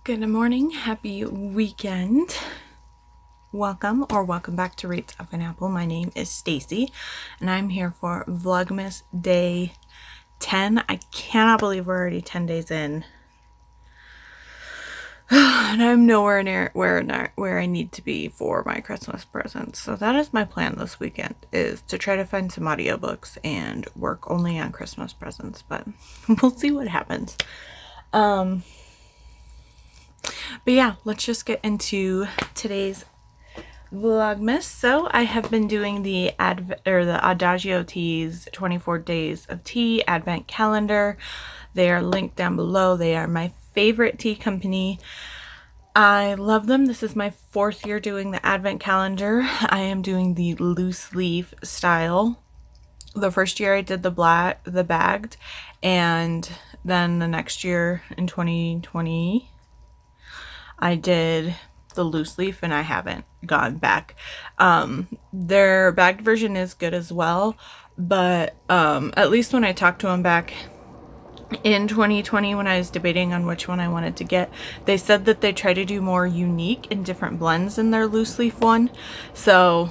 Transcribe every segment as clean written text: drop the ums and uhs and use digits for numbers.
Good morning, happy weekend. Welcome back to Rates of an Apple. My name is Stacy and I'm here for Vlogmas day 10. I cannot believe we're already 10 days in. And I'm nowhere near where I need to be for my Christmas presents. So that is my plan this weekend, is to try to find some audiobooks and work only on Christmas presents, but we'll see what happens. But yeah, let's just get into today's Vlogmas. So I have been doing the Adagio Teas 24 Days of Tea Advent Calendar. They are linked down below. They are my favorite tea company. I love them. This is my 4th year doing the Advent Calendar. I am doing the loose leaf style. The first year I did the bagged, and then the next year in 2020 I did the loose leaf, and I haven't gone back. Their bagged version is good as well, but at least when I talked to them back in 2020 when I was debating on which one I wanted to get, they said that they try to do more unique and different blends in their loose leaf one. So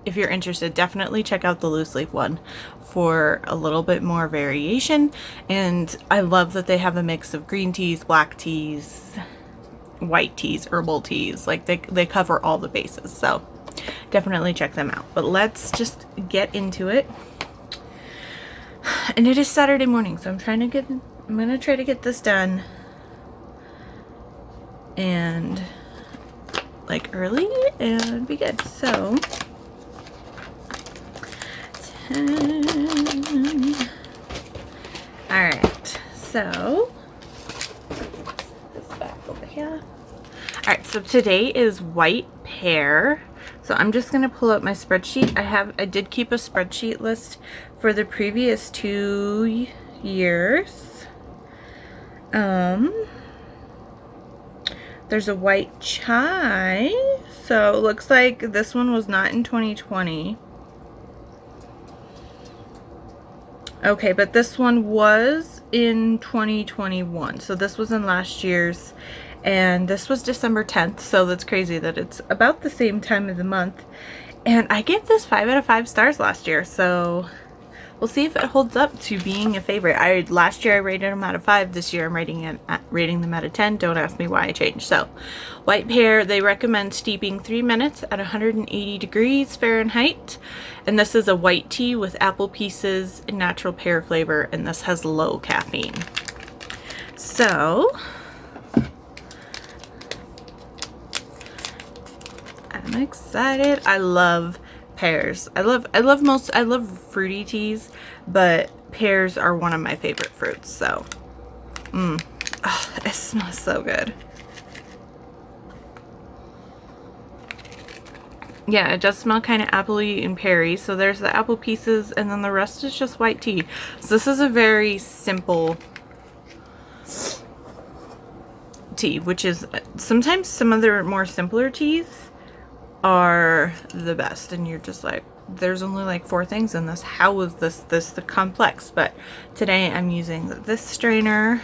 if you're interested, definitely check out the loose leaf one for a little bit more variation. And I love that they have a mix of green teas, black teas, white teas, herbal teas. Like they cover all the bases, so definitely check them out. But let's just get into it. And it is Saturday morning, so I'm gonna try to get this done and like early and be good. So 10. All right, so over here. Alright, so today is white pear. So I'm just going to pull up my spreadsheet. I did keep a spreadsheet list for the previous 2 years. There's a white chai. So it looks like this one was not in 2020. Okay, but this one was in 2021. So this was in last year's, and this was December 10th. So that's crazy that it's about the same time of the month. And I gave this 5 out of 5 stars last year. So we'll see if it holds up to being a favorite. Last year I rated them out of 5. This year I'm rating them out of 10. Don't ask me why I changed. So white pear, they recommend steeping 3 minutes at 180 degrees Fahrenheit. And this is a white tea with apple pieces and natural pear flavor, and this has low caffeine. So I'm excited. I love pears. I love fruity teas, but pears are one of my favorite fruits. So oh, it smells so good. Yeah, it does smell kind of appley and peary. So there's the apple pieces, and then the rest is just white tea. So this is a very simple tea, which is sometimes some of their more simpler teas are the best, and you're just like, there's only like 4 things in this. How is this the complex? But today I'm using this strainer,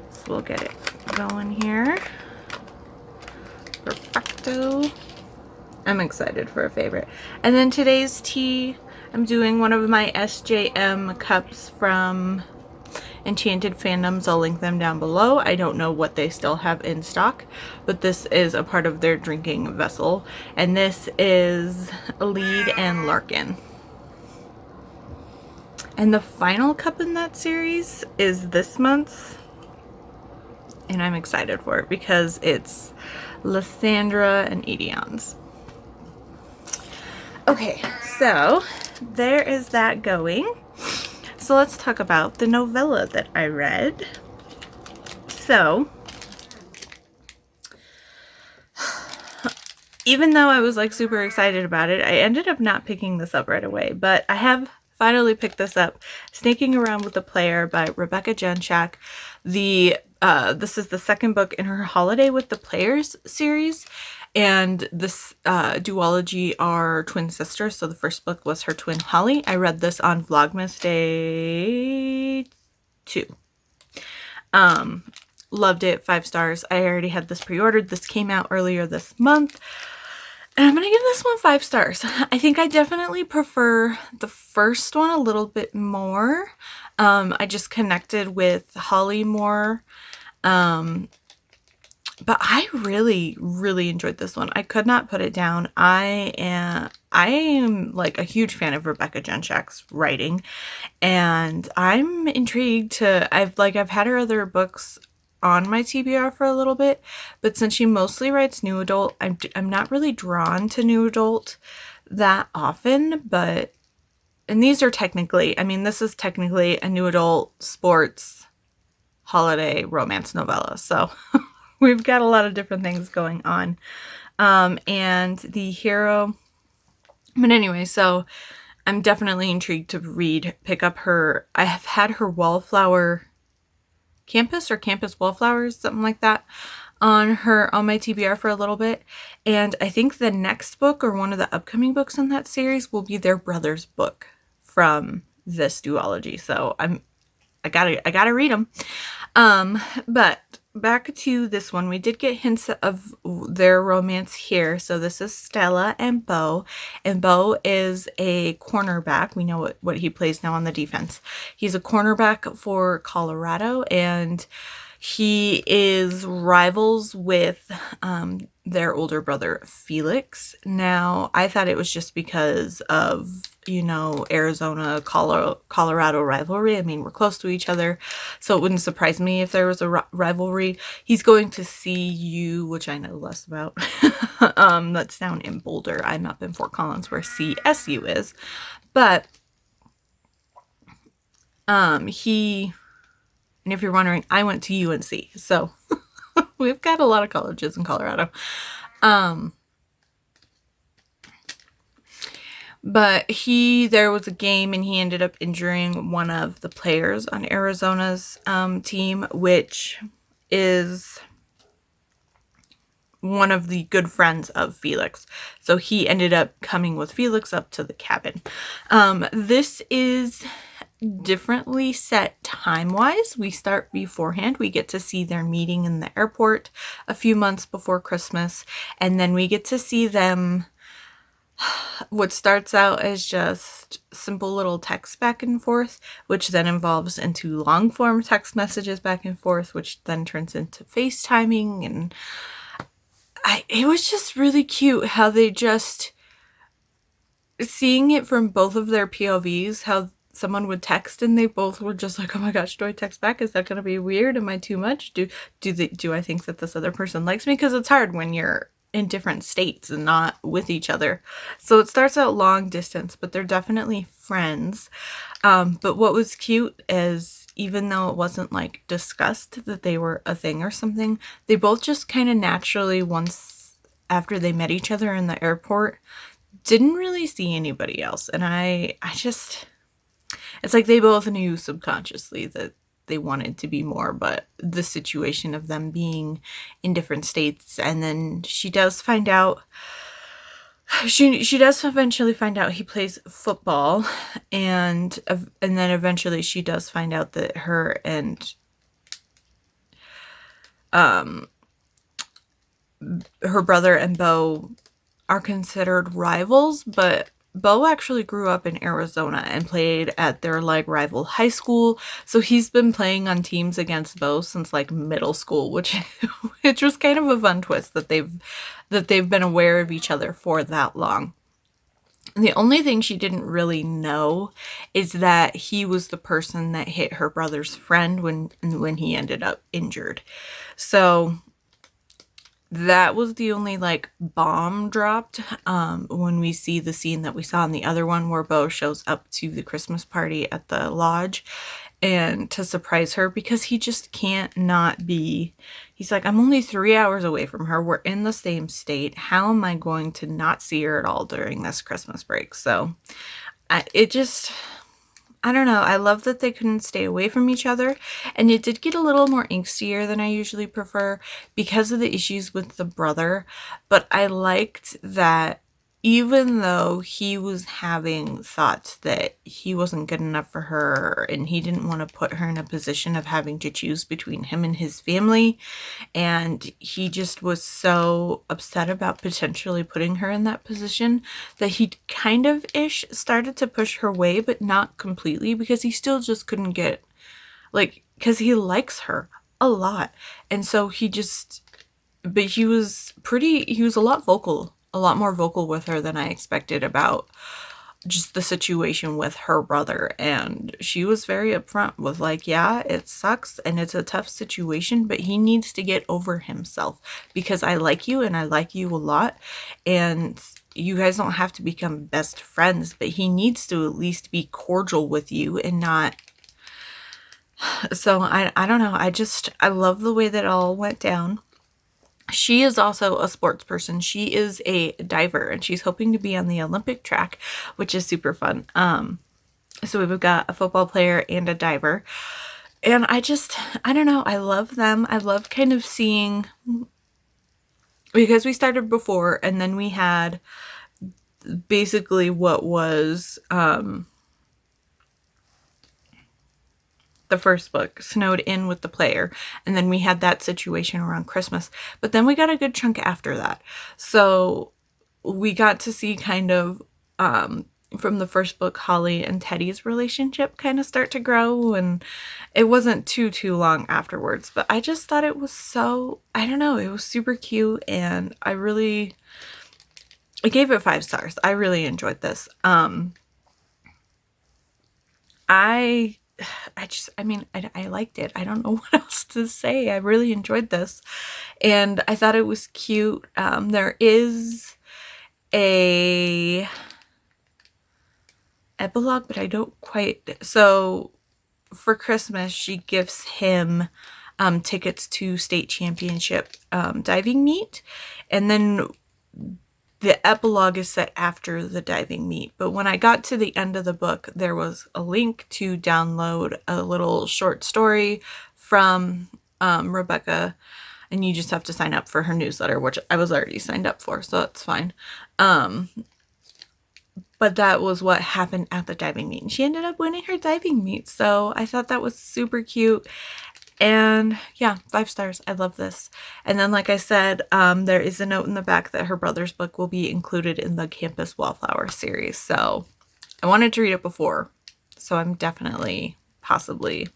so we'll get it going here. Perfecto. I'm excited for a favorite. And then today's tea, I'm doing one of my SJM cups from Enchanted Fandoms. I'll link them down below. I don't know what they still have in stock, but this is a part of their drinking vessel. And this is Lead and Larkin. And the final cup in that series is this month's. And I'm excited for it because it's Lysandra and Edion's. Okay, so there is that going. So let's talk about the novella that I read. So, even though I was like super excited about it, I ended up not picking this up right away. But I have finally picked this up. Sneaking Around with the Player by Rebecca Jenshak. This is the 2nd book in her Holiday with the Players series. And this duology are twin sisters. So the first book was her twin Holly. I read this on Vlogmas day 2. Loved it. 5 stars. I already had this pre-ordered. This came out earlier this month. And I'm going to give this one 5 stars. I think I definitely prefer the first one a little bit more. I just connected with Holly more. But I really, really enjoyed this one. I could not put it down. I am like a huge fan of Rebecca Jenshak's writing, and I'm intrigued to, I've had her other books on my TBR for a little bit, but since she mostly writes new adult, I'm not really drawn to new adult that often, and these are technically, I mean, this is technically a new adult sports holiday romance novella, so we've got a lot of different things going on. And the hero, but anyway, so I'm definitely intrigued to pick up her, I have had her Wallflower Campus or Campus Wallflowers, something like that, on my TBR for a little bit. And I think the next book or one of the upcoming books in that series will be their brother's book from this duology. So I gotta read them. But back to this one, we did get hints of their romance here. So this is Stella and Bo, and Bo is a cornerback. We know what he plays now on the defense. He's a cornerback for Colorado, and he is rivals with their older brother Felix. Now, I thought it was just because of, Arizona, Colorado rivalry. I mean, we're close to each other, so it wouldn't surprise me if there was a rivalry. He's going to CU, which I know less about. That's down in Boulder. I'm up in Fort Collins where CSU is. But and if you're wondering, I went to UNC, so we've got a lot of colleges in Colorado. But there was a game and he ended up injuring one of the players on Arizona's team, which is one of the good friends of Felix. So he ended up coming with Felix up to the cabin. This is differently set time-wise. We start beforehand. We get to see their meeting in the airport a few months before Christmas, and then we get to see them, what starts out as just simple little text back and forth, which then evolves into long form text messages back and forth, which then turns into FaceTiming. And it was just really cute how they just, seeing it from both of their POVs, how someone would text and they both were just like, oh my gosh, do I text back? Is that going to be weird? Am I too much? Do I think that this other person likes me? Because it's hard when you're in different states and not with each other. So it starts out long distance, but they're definitely friends. But what was cute is, even though it wasn't like discussed that they were a thing or something, they both just kind of naturally, once after they met each other in the airport, didn't really see anybody else. And I just, it's like they both knew subconsciously that they wanted to be more, but the situation of them being in different states, and then she does find out, she does eventually find out he plays football, and then eventually she does find out that her and her brother and Bo are considered rivals, but Bo actually grew up in Arizona and played at their rival high school. So he's been playing on teams against Bo since middle school, which was kind of a fun twist that they've been aware of each other for that long. And the only thing she didn't really know is that he was the person that hit her brother's friend when he ended up injured. So that was the only bomb dropped when we see the scene that we saw in the other one where Bo shows up to the Christmas party at the lodge and to surprise her, because he just can't not be, he's like, I'm only 3 hours away from her. We're in the same state. How am I going to not see her at all during this Christmas break? So I don't know. I love that they couldn't stay away from each other, and it did get a little more angstier than I usually prefer because of the issues with the brother, but I liked that, even though he was having thoughts that he wasn't good enough for her and he didn't want to put her in a position of having to choose between him and his family, and he just was so upset about potentially putting her in that position that he kind of ish started to push her away, but not completely, because he still just couldn't get, like, because he likes her a lot. And so he just, but he was a lot more vocal with her than I expected about just the situation with her brother. And she was very upfront with, like, yeah, it sucks and it's a tough situation, but he needs to get over himself, because I like you and I like you a lot, and you guys don't have to become best friends, but he needs to at least be cordial with you and not. So I don't know. I love the way that all went down. She is also a sports person. She is a diver, and she's hoping to be on the Olympic track, which is super fun. So we've got a football player and a diver. And I don't know. I love them. I love kind of seeing, because we started before, and then we had basically what was the first book snowed in with the player, and then we had that situation around Christmas, but then we got a good chunk after that. So we got to see kind of from the first book, Holly and Teddy's relationship kind of start to grow, and it wasn't too long afterwards, but I just thought it was so, I don't know, it was super cute, and I gave it 5 stars. I really enjoyed this. I liked it. I don't know what else to say. I really enjoyed this, and I thought it was cute. There is a epilogue, but I don't quite. So for Christmas, she gives him tickets to state championship diving meet, and then the epilogue is set after the diving meet. But when I got to the end of the book, there was a link to download a little short story from Rebecca, and you just have to sign up for her newsletter, which I was already signed up for, so that's fine. But that was what happened at the diving meet, and she ended up winning her diving meet, so I thought that was super cute. And yeah, 5 stars. I love this. And then, like I said, there is a note in the back that her brother's book will be included in the Campus Wallflower series. So I wanted to read it before, so I'm definitely possibly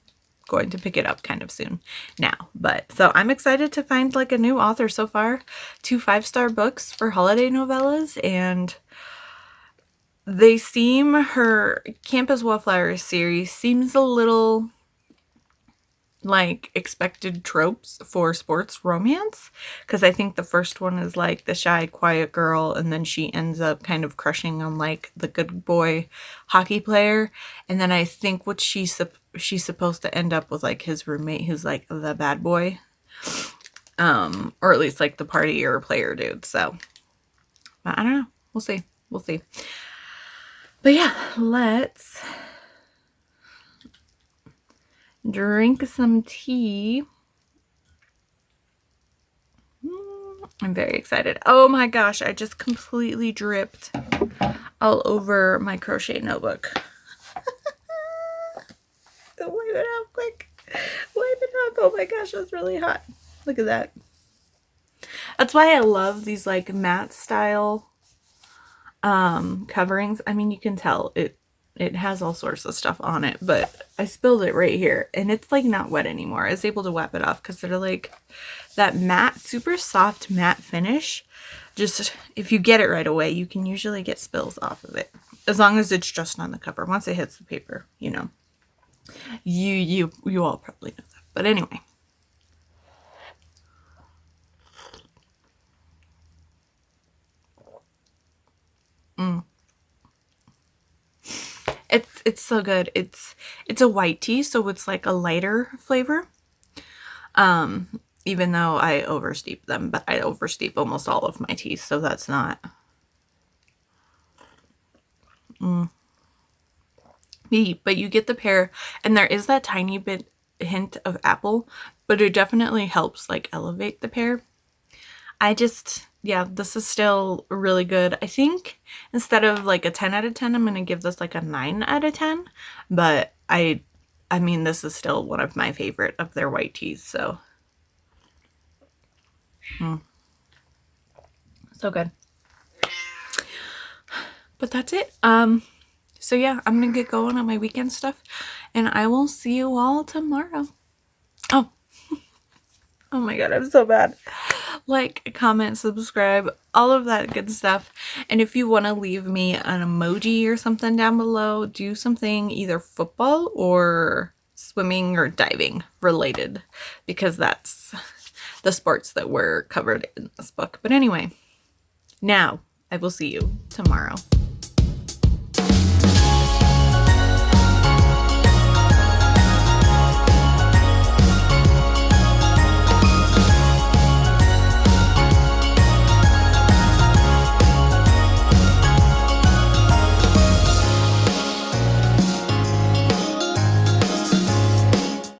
going to pick it up kind of soon now. But so I'm excited to find like a new author. So far, 2 5-star books for holiday novellas, and they seem, her Campus Wallflower series seems a little like expected tropes for sports romance, because I think the first one is like the shy, quiet girl, and then she ends up kind of crushing on like the good boy hockey player, and then I think what she's supposed to end up with like his roommate who's like the bad boy, or at least like the party or player dude. So but I don't know, we'll see. But yeah, let's drink some tea. I'm very excited. Oh my gosh, I just completely dripped all over my crochet notebook. Wipe it off quick. Wipe it off. Oh my gosh, that's really hot. Look at that. That's why I love these like matte style coverings. I mean, you can tell it has all sorts of stuff on it, but I spilled it right here, and it's like not wet anymore. I was able to wipe it off because they're like that matte, super soft matte finish. Just if you get it right away, you can usually get spills off of it, as long as it's just on the cover. Once it hits the paper, you know, you all probably know that. But anyway. It's so good. It's a white tea, so it's like a lighter flavor. Even though I oversteep them, but I oversteep almost all of my teas, so that's not. But you get the pear, and there is that tiny bit hint of apple, but it definitely helps like elevate the pear. I just yeah, this is still really good. I think instead of like a 10 out of 10, I'm going to give this like a 9 out of 10. But I mean, this is still one of my favorite of their white teas. So, so good. But that's it. So yeah, I'm going to get going on my weekend stuff. And I will see you all tomorrow. Oh. Oh my god, I'm so bad. Like, comment, subscribe, all of that good stuff. And if you want to leave me an emoji or something down below, do something either football or swimming or diving related, because that's the sports that were covered in this book. But anyway, now I will see you tomorrow.